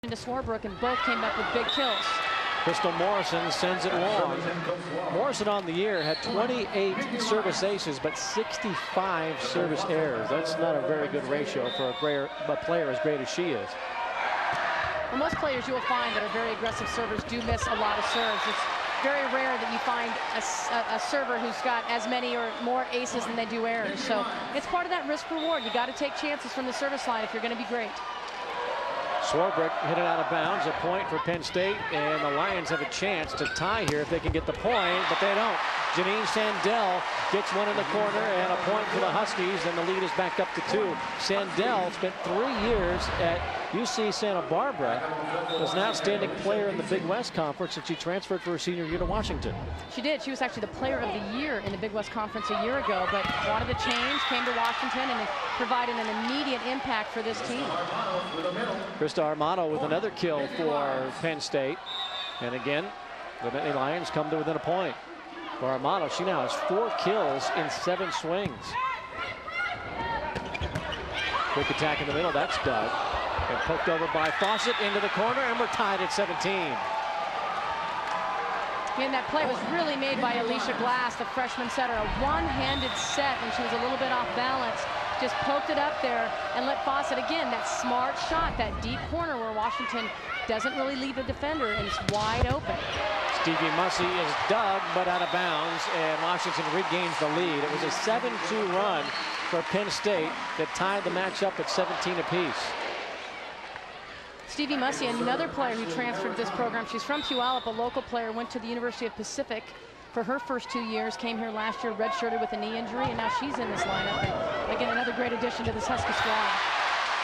into Swarbrick, and both came up with big kills. Crystal Morrison sends it long. Morrison on the year had 28 service aces, but 65 service errors. That's not a very good ratio for a player as great as she is. Well, most players you will find that are very aggressive servers do miss a lot of serves. It's very rare that you find a server who's got as many or more aces than they do errors. So it's part of that risk reward. You got to take chances from the service line if you're going to be great. Swarbrick hit it out of bounds, a point for Penn State, and the Lions have a chance to tie here if they can get the point, but they don't. Janine Sandell gets one in the corner and a point for the Huskies, and the lead is back up to 2. Sandell spent 3 years at UC Santa Barbara, was an outstanding player in the Big West Conference, and she transferred for her senior year to Washington. She did. She was actually the player of the year in the Big West Conference a year ago, but wanted a change, came to Washington, and provided an immediate impact for this team. Krista Armato with another kill for Penn State. And again, the Nittany Lions come to within a point. For Armato, she now has 4 kills in 7 swings. Quick attack in the middle, that's Doug. And poked over by Fawcett into the corner, and we're tied at 17. And that play was really made by Alicia Glass, the freshman setter. A one-handed set when she was a little bit off balance. Just poked it up there and let Fawcett, again, that smart shot, that deep corner where Washington doesn't really leave a defender, and it's wide open. Stevie Mussey is dug, but out of bounds, and Washington regains the lead. It was a 7-2 run for Penn State that tied the match up at 17 apiece. Stevie Mussey, another player who transferred to this program. She's from Puyallup, a local player, went to the University of Pacific for her first 2 years, came here last year, redshirted with a knee injury, and now she's in this lineup. And again, another great addition to this Husky squad.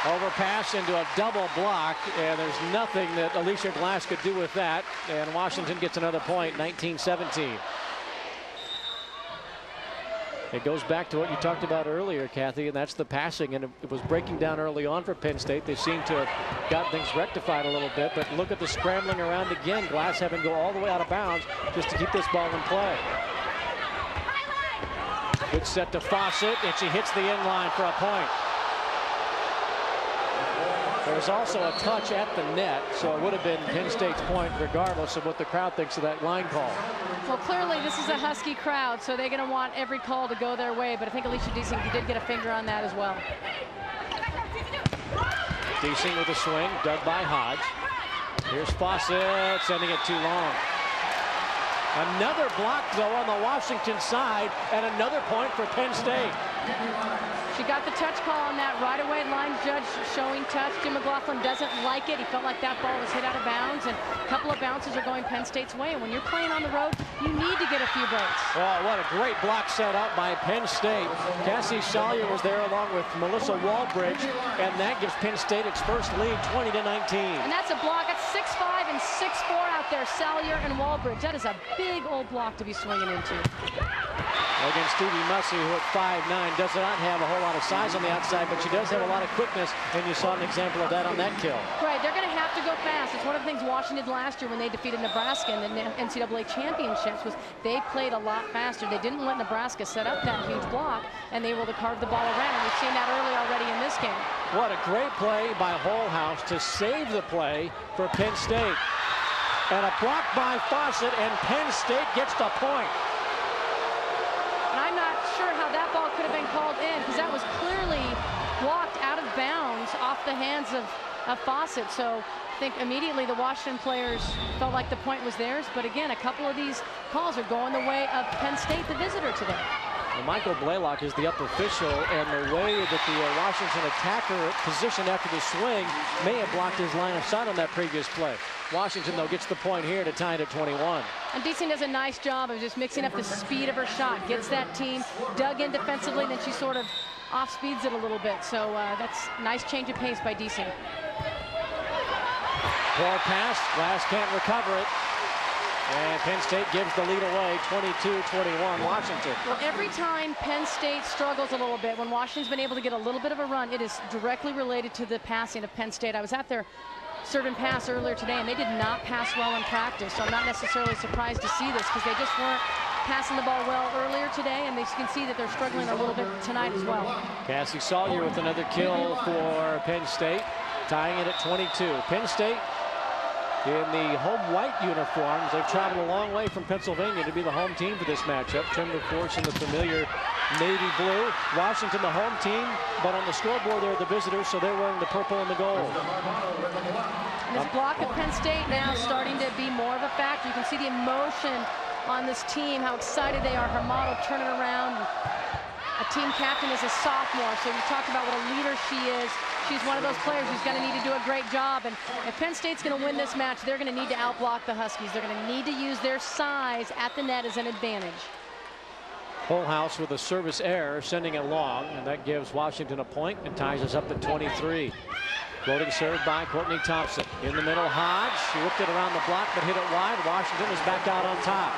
Overpass into a double block, and there's nothing that Alicia Glass could do with that, and Washington gets another point, 19-17. It goes back to what you talked about earlier, Kathy, and that's the passing, and it was breaking down early on for Penn State. They seem to have got things rectified a little bit, but look at the scrambling around again. Glass having to go all the way out of bounds just to keep this ball in play. Good set to Fawcett, and she hits the end line for a point. There was also a touch at the net, so it would have been Penn State's point regardless of what the crowd thinks of that line call. Well, clearly this is a Husky crowd, so they're going to want every call to go their way, but I think Alicia Deasing did get a finger on that as well. Deasing with a swing, dug by Hodge. Here's Fawcett, sending it too long. Another block, though, on the Washington side, and another point for Penn State. She got the touch call on that right away. Line judge showing touch. Jim McLaughlin doesn't like it. He felt like that ball was hit out of bounds, and a couple of bounces are going Penn State's way. And when you're playing on the road, you need to get a few breaks. Oh, what a great block set up by Penn State. Cassie Salyer was there along with Melissa Walbridge, and that gives Penn State its first lead, 20-19. And that's a block. That's 6'5" and 6'4" out there, Salyer and Walbridge. That is a big old block to be swinging into. Against Stevie Mussey, who at 5'9" does not have a whole lot of size on the outside, but she does have a lot of quickness, and you saw an example of that on that kill. Right, they're going to have to go fast. It's one of the things Washington did last year when they defeated Nebraska in the NCAA championships, was they played a lot faster. They didn't let Nebraska set up that huge block, and they were able to carve the ball around, and we've seen that early already in this game. What a great play by Holhouse to save the play for Penn State. And a block by Fawcett, and Penn State gets the point. I'm not sure how that ball could have been called in, because that was clearly blocked out of bounds off the hands of Fawcett. So I think immediately the Washington players felt like the point was theirs. But again, a couple of these calls are going the way of Penn State, the visitor today. Well, Michael Blaylock is the up official, and the way that the Washington attacker positioned after the swing may have blocked his line of sight on that previous play. Washington, though, gets the point here to tie it at 21. And Deasing does a nice job of just mixing up the speed of her shot. Gets that team dug in defensively, then she sort of off-speeds it a little bit. So that's a nice change of pace by Deasing. Poor pass. Glass can't recover it. And Penn State gives the lead away, 22-21, Washington. Well, every time Penn State struggles a little bit, when Washington's been able to get a little bit of a run, it is directly related to the passing of Penn State. I was at their serve and pass earlier today, and they did not pass well in practice, so I'm not necessarily surprised to see this, because they just weren't passing the ball well earlier today, and you can see that they're struggling a little bit tonight as well. Cassie Salyer with another kill for Penn State. tying it at 22. Penn State in the home white uniforms. They've traveled a long way from Pennsylvania to be the home team for this matchup. Trimmed, of course, in the familiar navy blue. Washington, the home team, but on the scoreboard they're the visitors, so they're wearing the purple and the gold. And this block of Penn State now starting to be more of a factor. You can see the emotion on this team, how excited they are. Hermato turning around. A team captain is a sophomore, so we talked about what a leader she is. She's one of those players who's going to need to do a great job. And if Penn State's going to win this match, they're going to need to outblock the Huskies. They're going to need to use their size at the net as an advantage. Holthaus with a service error, sending it long, and that gives Washington a point and ties us up at 23. Floating serve by Courtney Thompson. In the middle, Hodge. She whipped it around the block, but hit it wide. Washington is back out on top.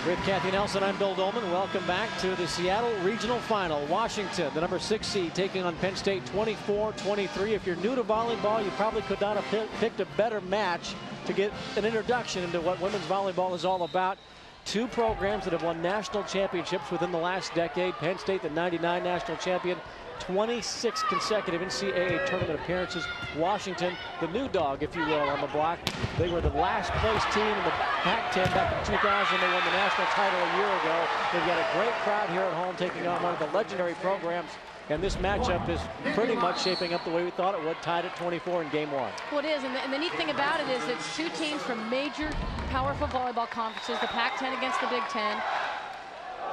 With Kathy Nelson, I'm Bill Dolman. Welcome back to the Seattle Regional Final. Washington, the number 6 seed, taking on Penn State 24-23. If you're new to volleyball, you probably could not have picked a better match to get an introduction into what women's volleyball is all about. Two programs that have won national championships within the last decade. Penn State, the '99 national champion, 26 consecutive NCAA tournament appearances. Washington, the new dog, if you will, on the block. They were the last place team in the Pac-10 back in 2000. They won the national title a year ago. They've got a great crowd here at home taking on one of the legendary programs. And this matchup is pretty much shaping up the way we thought it would, tied at 24 in game one. Well, it is, and the neat thing about it is it's two teams from major, powerful volleyball conferences, the Pac-10 against the Big Ten,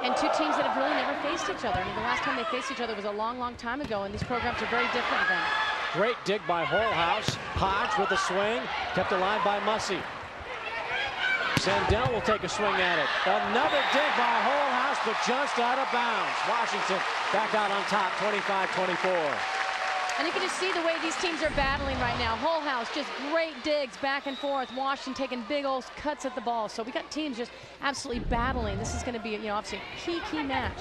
and two teams that have really never faced each other. I mean, the last time they faced each other was a long, long time ago, and these programs are very different then. Great dig by Holthaus. Hodge with a swing, kept alive by Mussey. Sandell will take a swing at it. Another dig by Holthaus, but just out of bounds. Washington back out on top, 25-24. And you can just see the way these teams are battling right now. Holthaus, just great digs back and forth. Washington taking big old cuts at the ball. So we got teams just absolutely battling. This is going to be, obviously a key match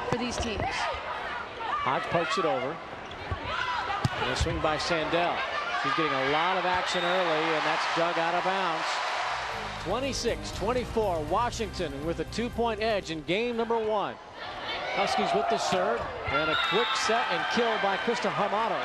for these teams. Hodge pokes it over. And a swing by Sandell. She's getting a lot of action early, and that's dug out of bounds. 26-24, Washington with a 2-point edge in game number one. Huskies with the serve, and a quick set and kill by Krista Hermato.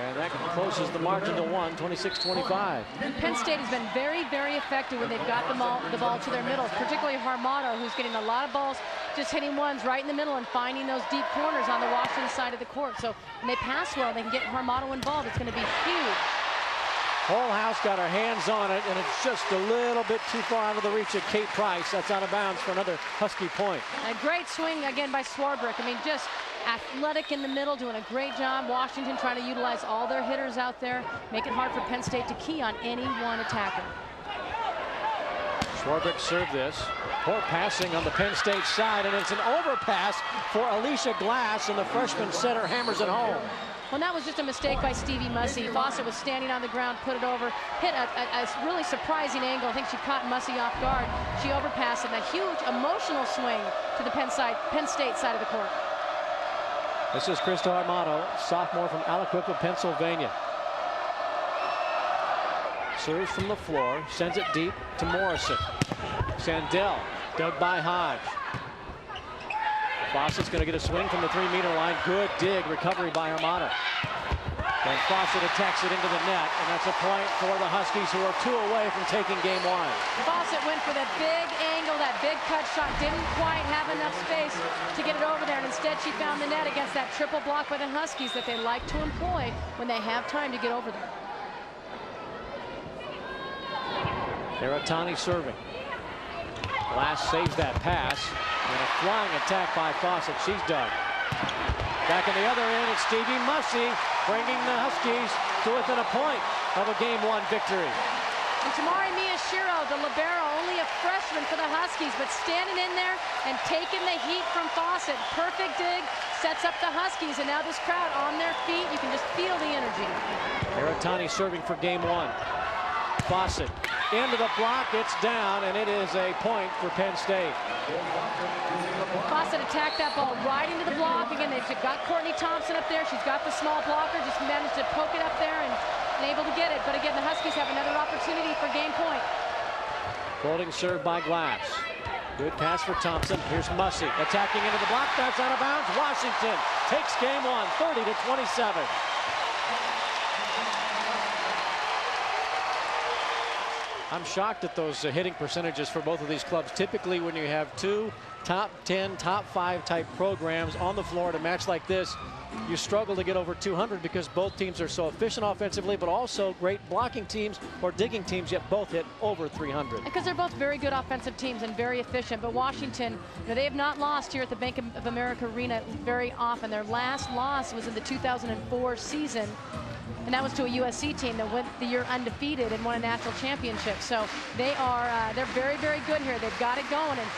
And that closes the margin to 26-25. Penn State has been very, very effective when they've got the ball to their middles, particularly Hermato, who's getting a lot of balls, just hitting ones right in the middle and finding those deep corners on the Washington side of the court. So when they pass well, they can get Hermato involved. It's going to be huge. Holthaus got her hands on it, and it's just a little bit too far out of the reach of Kate Price. That's out of bounds for another Husky point. A great swing again by Swarbrick. I mean, just athletic in the middle, doing a great job. Washington trying to utilize all their hitters out there, make it hard for Penn State to key on any one attacker. Swarbrick served this. Poor passing on the Penn State side, and it's an overpass for Alicia Glass, and the freshman setter hammers it home. Well, that was just a mistake by Stevie Mussey. Fawcett was standing on the ground, put it over, hit a really surprising angle. I think she caught Mussey off guard. She overpassed it, and a huge emotional swing to the Penn State side of the court. This is Krista Hermato, sophomore from Aliquippa, Pennsylvania. Serves from the floor, sends it deep to Morrison. Sandell, dug by Hodge. Fawcett's going to get a swing from the 3-meter line. Good dig, recovery by Hermato. And Fawcett attacks it into the net, and that's a point for the Huskies, who are 2 away from taking game one. Fawcett went for that big angle, that big cut shot, didn't quite have enough space to get it over there, and instead she found the net against that triple block by the Huskies that they like to employ when they have time to get over there. Eratani serving. Glass saves that pass. And a flying attack by Fawcett. She's done. Back in the other end, it's Stevie Mussey bringing the Huskies to within a point of a game one victory. And Tamari Miyashiro, the libero, only a freshman for the Huskies, but standing in there and taking the heat from Fawcett. Perfect dig, sets up the Huskies, and now this crowd on their feet. You can just feel the energy. Eratani serving for game one. Fawcett into the block, it's down, and it is a point for Penn State. Fawcett attacked that ball right into the block. Again, they've got Courtney Thompson up there. She's got the small blocker, just managed to poke it up there and able to get it. But again, the Huskies have another opportunity for game point. Floating serve by Glass. Good pass for Thompson. Here's Mussey attacking into the block. That's out of bounds. Washington takes game one, 30-27. I'm shocked at those hitting percentages for both of these clubs. Typically, when you have two top 10, top 5 type programs on the floor at a match like this, you struggle to get over 200 because both teams are so efficient offensively, but also great blocking teams or digging teams, yet both hit over 300. Because they're both very good offensive teams and very efficient. But Washington, they have not lost here at the Bank of America Arena very often. Their last loss was in the 2004 season, and that was to a USC team that went the year undefeated and won a national championship. So they're very, very good here. They've got it going. And